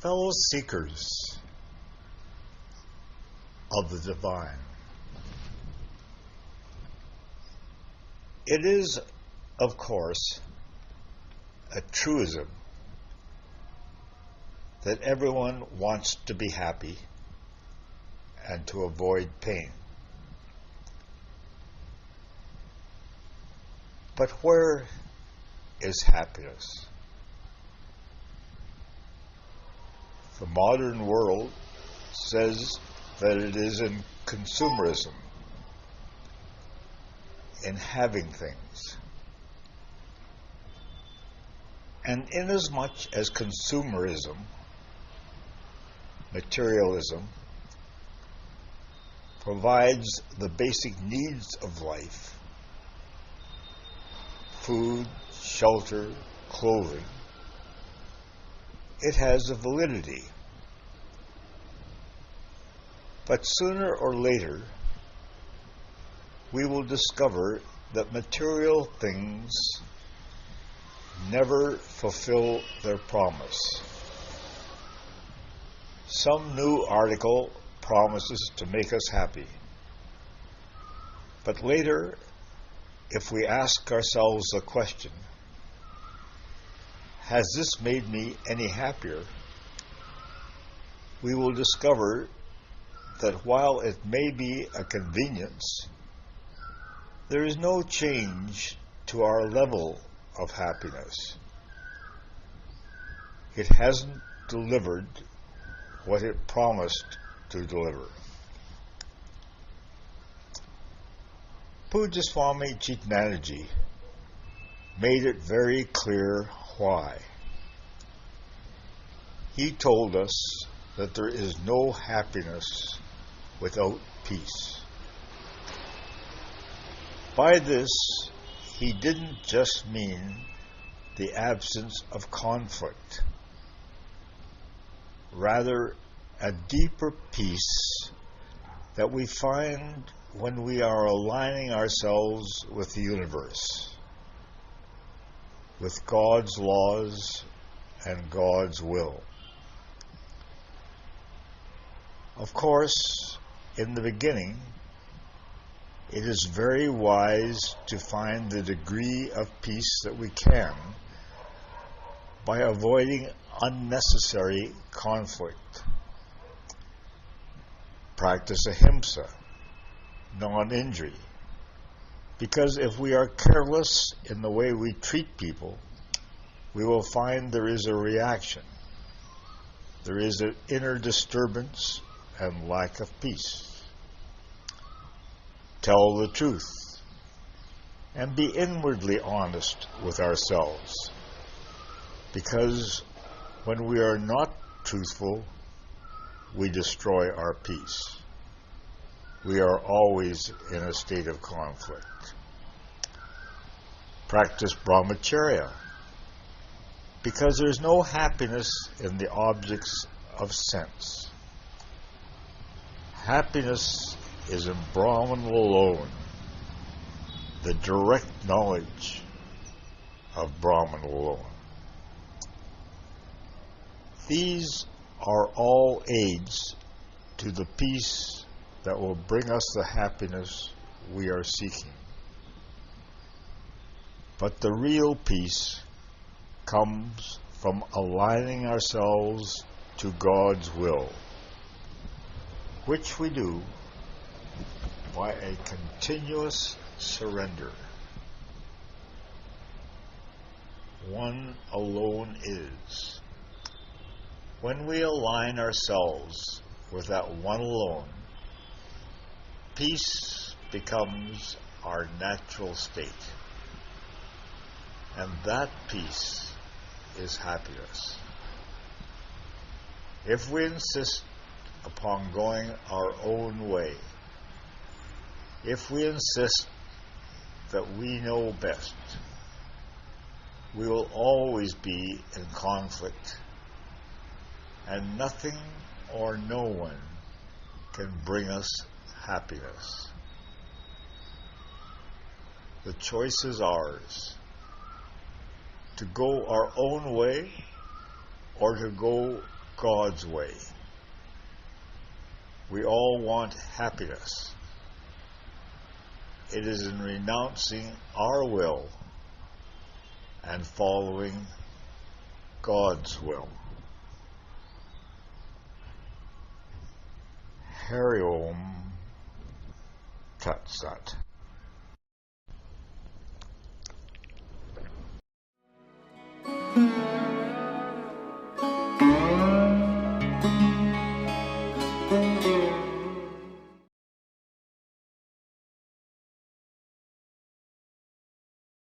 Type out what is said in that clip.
fellow seekers of the divine, it is, of course, a truism that everyone wants to be happy and to avoid pain. But where is happiness? The modern world says that it is in consumerism, in having things. And inasmuch as consumerism, materialism, provides the basic needs of life, food, shelter, clothing, it has a validity. But sooner or later, we will discover that material things never fulfill their promise. Some new article promises to make us happy. But later, if we ask ourselves the question, has this made me any happier? We will discover that while it may be a convenience, there is no change to our level of happiness. It hasn't delivered what it promised to deliver. Swami made it very clear why. He told us that there is no happiness without peace. By this, he didn't just mean the absence of conflict, rather a deeper peace that we find when we are aligning ourselves with the universe, with God's laws and God's will. Of course, in the beginning, it is very wise to find the degree of peace that we can by avoiding unnecessary conflict. Practice ahimsa, non-injury, because if we are careless in the way we treat people, we will find there is a reaction. There is an inner disturbance and lack of peace. Tell the truth and be inwardly honest with ourselves, because when we are not truthful, we destroy our peace. We are always in a state of conflict. Practice brahmacharya, because there is no happiness in the objects of sense. Happiness is in Brahman alone, the direct knowledge of Brahman alone. These are all aids to the peace that will bring us the happiness we are seeking. But the real peace comes from aligning ourselves to God's will, which we do by a continuous surrender. One alone is. When we align ourselves with that one alone, peace becomes our natural state. And that peace is happiness. If we insist upon going our own way, if we insist that we know best, we will always be in conflict, and nothing or no one can bring us happiness. The choice is ours, to go our own way or to go God's way. We all want happiness. It is in renouncing our will and following God's will. Hari Om Tat Sat.